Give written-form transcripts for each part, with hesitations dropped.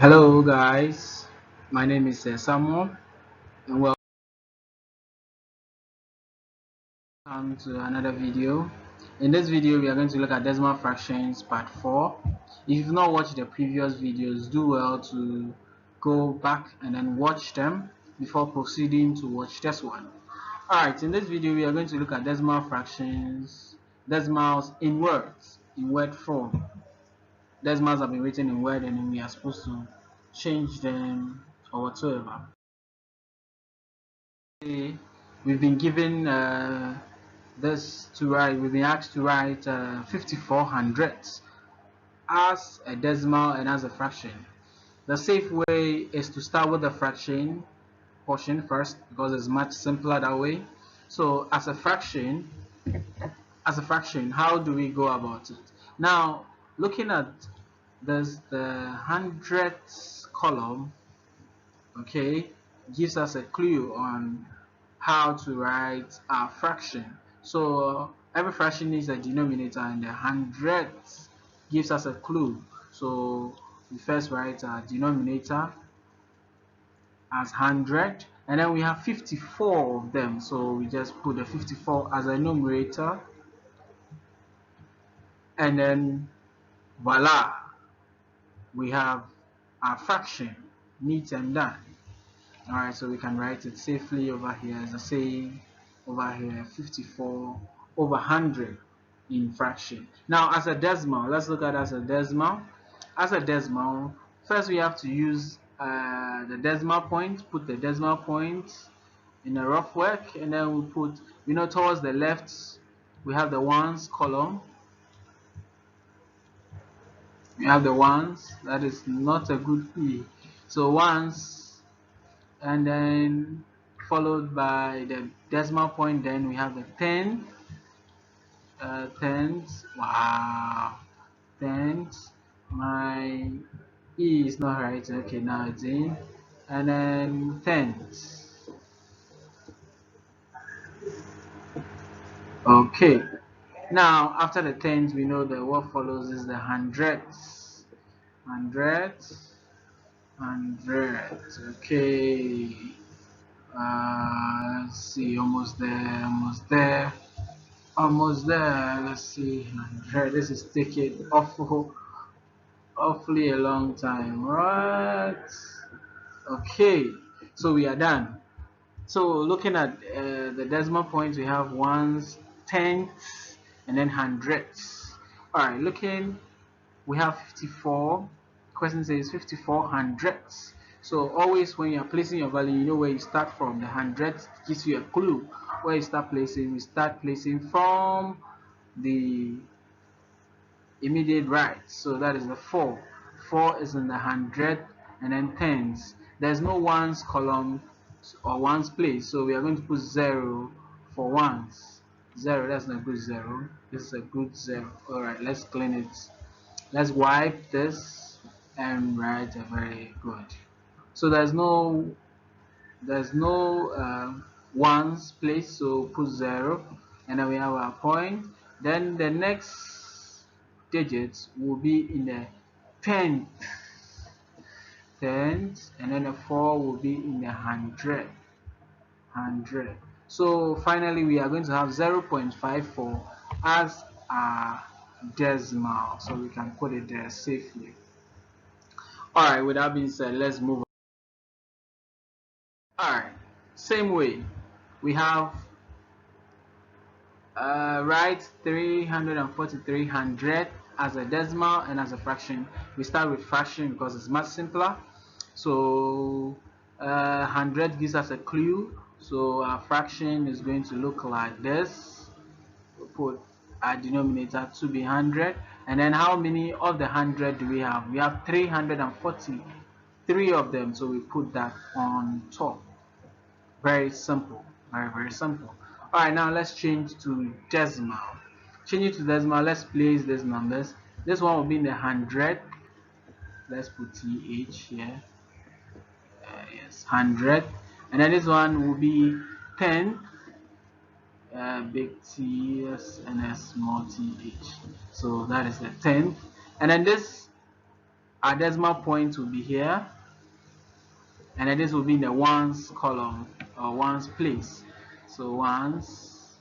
Hello guys, my name is Samuel and welcome to another video. In this video we are going to look at decimal fractions part 4. If you've not watched the previous videos, do well to go back and then watch them before proceeding to watch this one. Alright, in this video we are going to look at decimal fractions, decimals in words, in word form. Decimals have been written in word and then we are supposed to change them or whatsoever. We've been given we've been asked to write 54 hundredths as a decimal and as a fraction. The safe way is to start with the fraction portion first because it's much simpler that way. So as a fraction, how do we go about it? Now, looking at this, the hundredths column, okay, gives us a clue on how to write a fraction. So every fraction needs a denominator, and the hundredths gives us a clue. So we first write our denominator as 100, and then we have 54 of them, so we just put the 54 as a numerator, and then voila, we have our fraction neat and done. Alright, so we can write it safely over here as a saying over here 54 over 100 in fraction. Now as a decimal, let's look at as a decimal. As a decimal, first we have to use the decimal point, put the decimal point in a rough work, and then we put, towards the left we have the ones column. We have the ones, that is not a good E. So ones, and then followed by the decimal point, then we have the tens. Wow, tens. My E is not right. Okay, now it's in. And then tens. Okay, now after the tens, we know that what follows is the hundredths. Hundredths. Okay, let's see, almost there. Let's see, 100. This is taking awfully a long time, right? Okay, so we are done. So looking at the decimal points, we have ones, tenths, and then hundredths. All right, we have 54. Question says 54 hundredths. So always when you're placing your value, you know where you start from. The hundredths gives you a clue where you start placing. We start placing from the immediate right, so that is the 4. 4 is in the hundred, and then tens. There's no ones column or ones place, so we are going to put 0 for ones. 0, that's not a good 0. This is a good 0. Alright, let's clean it. Let's wipe this and write a very good. So there's no ones place, so put 0, and then we have our point. Then the next digits will be in the tenth, and then the 4 will be in the hundred. So finally we are going to have 0.54 as a decimal, so we can put it there safely. Alright, with that being said, let's move on. Alright, same way we have write 343 as a decimal and as a fraction. We start with fraction because it's much simpler. So 100 gives us a clue, so our fraction is going to look like this. We'll put our denominator to be 100, and then how many of the 100 do we have? We have 343 of them, so we put that on top. Very simple, very simple. Alright, now let's change to decimal. Changing to decimal, let's place these numbers. This one will be in the 100. Let's put TH here. Yes, 100. And then this one will be 10. Big T, yes, and a small TH. So that is the 10th. And then this our decimal point will be here, and then this will be in the ones column or ones place. So ones.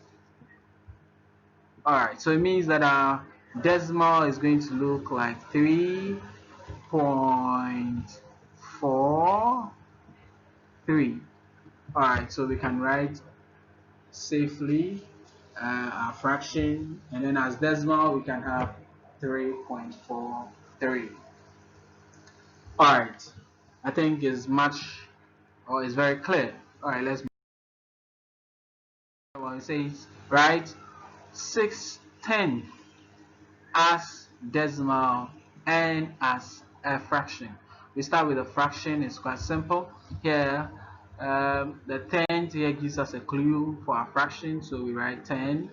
Alright, so it means that our decimal is going to look like 3.43. Alright, so we can write safely our fraction, and then as decimal we can have 3.43. Alright, I think is much, or is very clear. Alright, let's well, it says write 6/10 as decimal and as a fraction. We start with a fraction. It's quite simple here. The 10th here gives us a clue for our fraction, so we write 10.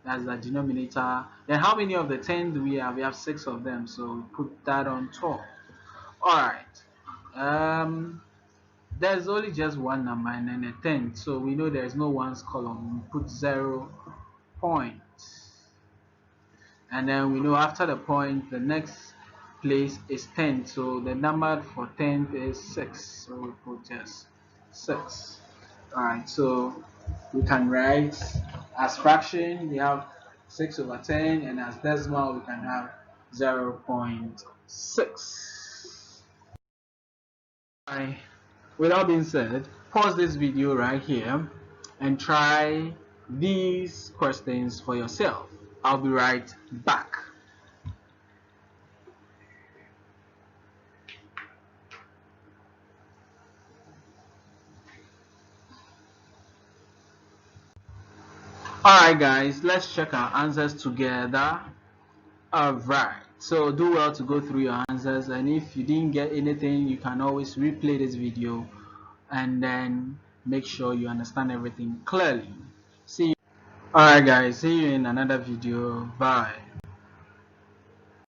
That's the denominator. Then how many of the 10 do we have? We have 6 of them, so we put that on top. Alright, there's only just one number and then a 10, so we know there's no ones column. We put 0 point, and then we know after the point the next place is 10, so the number for 10th is 6, so we put just 6. Alright, so we can write as fraction we have 6/10, and as decimal we can have 0.6. Alright, with that being said, pause this video right here and try these questions for yourself. I'll be right back. Alright guys, let's check our answers together. Alright, so do well to go through your answers, and if you didn't get anything, you can always replay this video and then make sure you understand everything clearly. See you. Alright guys, see you in another video. Bye.